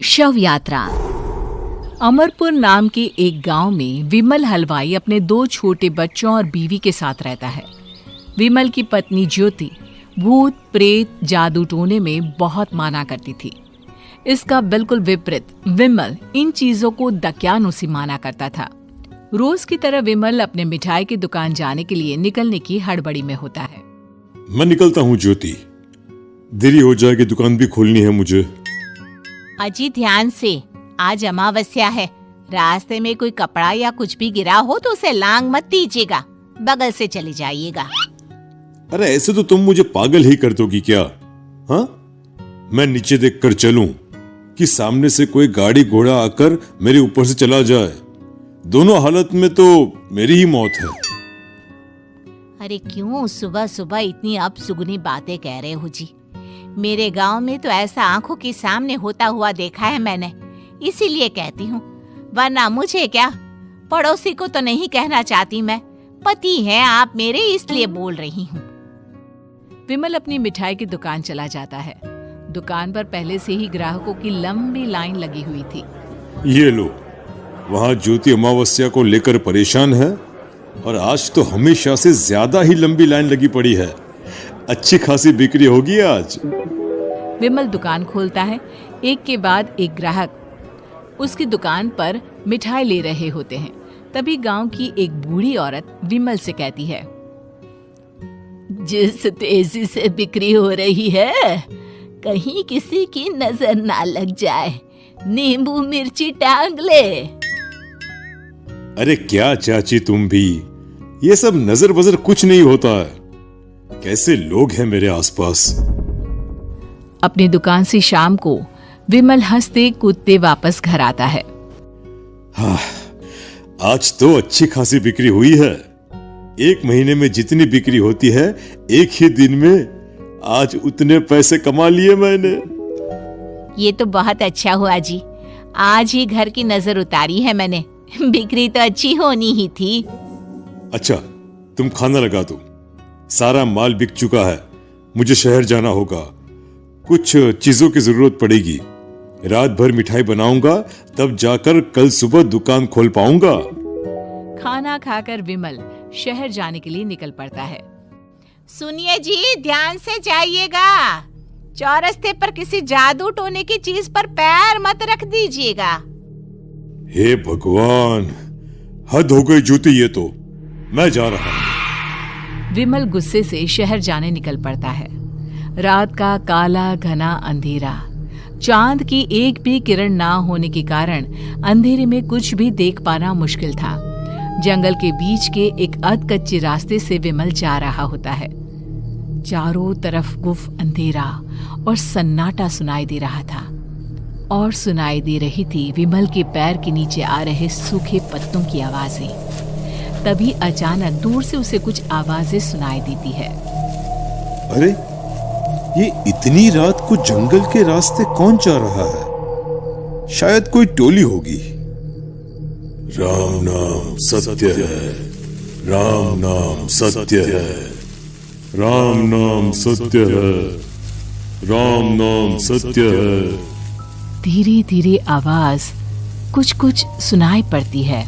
शव यात्रा। अमरपुर नाम के एक गांव में विमल हलवाई अपने 2 छोटे बच्चों और बीवी के साथ रहता है। विमल की पत्नी ज्योति भूत प्रेत जादू टोने में बहुत माना करती थी। इसका बिल्कुल विपरीत विमल इन चीजों को दक्यानुसी माना करता था। रोज की तरह विमल अपने मिठाई की दुकान जाने के लिए निकलने की हड़बड़ी में होता है। मैं निकलता हूँ ज्योति, देरी हो जाएगी, दुकान भी खोलनी है मुझे। अजी ध्यान से, आज अमावस्या है। रास्ते में कोई कपड़ा या कुछ भी गिरा हो तो उसे लांग मत दीजिएगा, बगल से चले जाइएगा। अरे ऐसे तो तुम मुझे पागल ही कर दोगी क्या? हाँ, मैं नीचे देखकर चलूं कि सामने से कोई गाड़ी घोड़ा आकर मेरे ऊपर से चला जाए? दोनों हालत में तो मेरी ही मौत है। अरे क्यों सुबह सुबह इतनी अपसुगनी बातें कह रहे हो जी? मेरे गांव में तो ऐसा आंखों के सामने होता हुआ देखा है मैंने, इसीलिए कहती हूँ, वरना मुझे क्या, पड़ोसी को तो नहीं कहना चाहती मैं। पति हैं आप मेरे, इसलिए बोल रही हूँ। विमल अपनी मिठाई की दुकान चला जाता है। दुकान पर पहले से ही ग्राहकों की लंबी लाइन लगी हुई थी। ये लो, वहाँ ज्योति अमावस्या को लेकर परेशान है और आज तो हमेशा से ज्यादा ही लंबी लाइन लगी पड़ी है। अच्छी खासी बिक्री होगी आज। विमल दुकान खोलता है। एक के बाद एक ग्राहक उसकी दुकान पर मिठाई ले रहे होते हैं। तभी गांव की एक बूढ़ी औरत विमल से कहती है, जिस तेजी से बिक्री हो रही है, कहीं किसी की नजर ना लग जाए, नींबू मिर्ची टांग ले। अरे क्या चाची तुम भी, ये सब नजर बजर कुछ नहीं होता है। कैसे लोग हैं मेरे आसपास। अपनी दुकान से शाम को विमल हंसते कूदते वापस घर आता है। हाँ, आज तो अच्छी खासी बिक्री हुई है। एक महीने में जितनी बिक्री होती है, एक ही दिन में आज उतने पैसे कमा लिए मैंने। ये तो बहुत अच्छा हुआ जी, आज ही घर की नजर उतारी है मैंने। बिक्री तो अच्छी होनी ही थी। अच्छा, तुम खाना लगा दो, सारा माल बिक चुका है। मुझे शहर जाना होगा, कुछ चीजों की जरूरत पड़ेगी। रात भर मिठाई बनाऊंगा, तब जाकर कल सुबह दुकान खोल पाऊंगा। खाना खाकर विमल शहर जाने के लिए निकल पड़ता है। सुनिए जी, ध्यान से जाइएगा। चौरस्ते पर किसी जादू टोने की चीज पर पैर मत रख दीजिएगा। हे भगवान, हद हो गई ज्योति, ये तो मैं जा रहा हूं। विमल गुस्से से शहर जाने निकल पड़ता है। रात का काला घना अंधेरा, चांद की एक भी किरण ना होने के कारण अंधेरे में कुछ भी देख पाना मुश्किल था। जंगल के बीच के एक अधकच्चे रास्ते से विमल जा रहा होता है। चारों तरफ गुफ अंधेरा और सन्नाटा सुनाई दे रहा था, और सुनाई दे रही थी विमल के पैर के नीचे आ रहे सूखे पत्तों की आवाजें। तभी अचानक दूर से उसे कुछ आवाजें सुनाई देती है। अरे, ये इतनी रात को जंगल के रास्ते कौन जा रहा है? शायद कोई टोली होगी। राम नाम सत्य है, राम नाम सत्य है, राम नाम सत्य है, राम नाम सत्य है। धीरे धीरे आवाज कुछ कुछ सुनाई पड़ती है।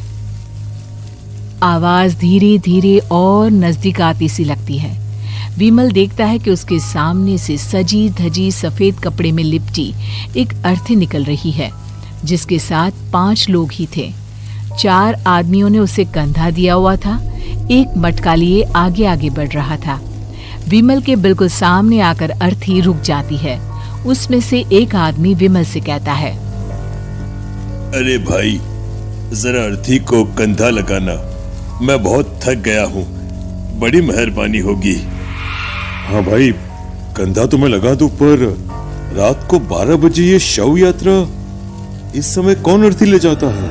आवाज धीरे धीरे और नजदीक आती सी लगती है। विमल देखता है कि उसके सामने से सजी धजी सफेद कपड़े में लिपटी एक अर्थी निकल रही है, जिसके साथ 5 लोग ही थे। 4 आदमियों ने उसे कंधा दिया हुआ था। एक मटका लिए आगे आगे बढ़ रहा था। विमल के बिल्कुल सामने आकर अर्थी रुक जाती है। उसमें से एक आदमी विमल से कहता है, अरे भाई, जरा अर्थी को कंधा लगाना, मैं बहुत थक गया हूँ, बड़ी मेहरबानी होगी। हाँ भाई, कंधा तो मैं लगा दूं, पर रात को 12 बजे ये शव यात्रा, इस समय कौन अर्थी ले जाता है?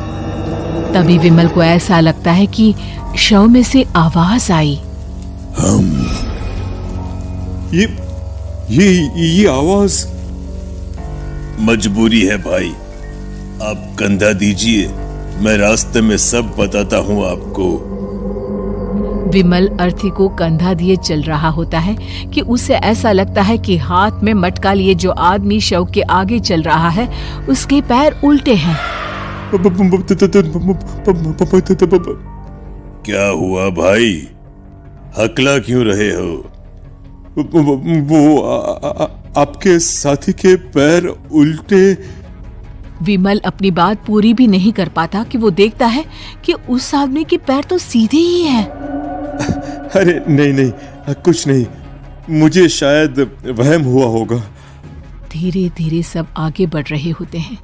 तभी विमल को ऐसा लगता है कि शव में से आवाज आई, ये आवाज। मजबूरी है भाई, आप कंधा दीजिए, मैं रास्ते में सब बताता हूँ आपको। विमल अर्थी को कंधा दिए चल रहा होता है कि उसे ऐसा लगता है कि हाथ में मटका लिए जो आदमी शव के आगे चल रहा है उसके पैर उल्टे हैं। क्या हुआ भाई, हकला क्यों रहे हो? वो आपके साथी के पैर उल्टे। विमल अपनी बात पूरी भी नहीं कर पाता कि वो देखता है कि उस आदमी के पैर तो सीधे ही हैं। अरे नहीं, कुछ नहीं, मुझे शायद वहम हुआ होगा। धीरे धीरे सब आगे बढ़ रहे होते हैं।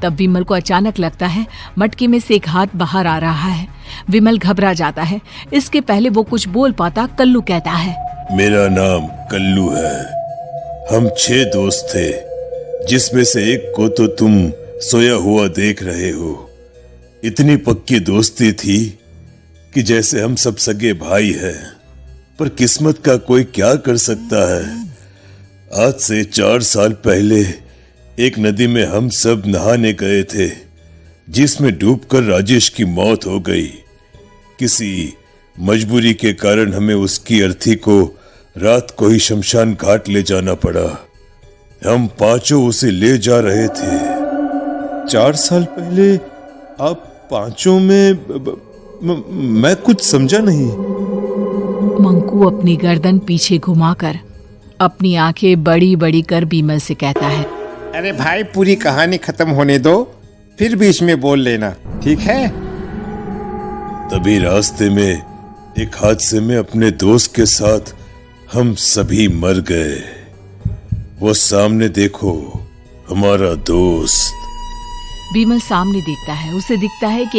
तब विमल को अचानक लगता है मटके में से एक हाथ बाहर आ रहा है। विमल घबरा जाता है। इसके पहले वो कुछ बोल पाता, कल्लू कहता है, मेरा नाम कल्लू है। हम 6 दोस्त थे, जिसमें से एक को तो तुम सोया हुआ देख रहे हो। इतनी पक्की दोस्ती थी कि जैसे हम सब सगे भाई हैं। पर किस्मत का कोई क्या कर सकता है। आज से 4 साल पहले एक नदी में हम सब नहाने गए थे, जिसमें डूबकर राजेश की मौत हो गई। किसी मजबूरी के कारण हमें उसकी अर्थी को रात को ही शमशान घाट ले जाना पड़ा। हम 5 उसे ले जा रहे थे। 4 साल पहले आप 5 में मैं कुछ समझा नहीं। मंकू अपनी गर्दन पीछे घुमाकर अपनी आंखें बड़ी बड़ी कर विमल से कहता है, अरे भाई, पूरी कहानी खत्म होने दो, फिर बीच में बोल लेना, ठीक है? तभी रास्ते में एक हादसे में अपने दोस्त के साथ हम सभी मर गए। वो सामने देखो, हमारा दोस्त। विमल सामने देखता है। उसे दिखता है कि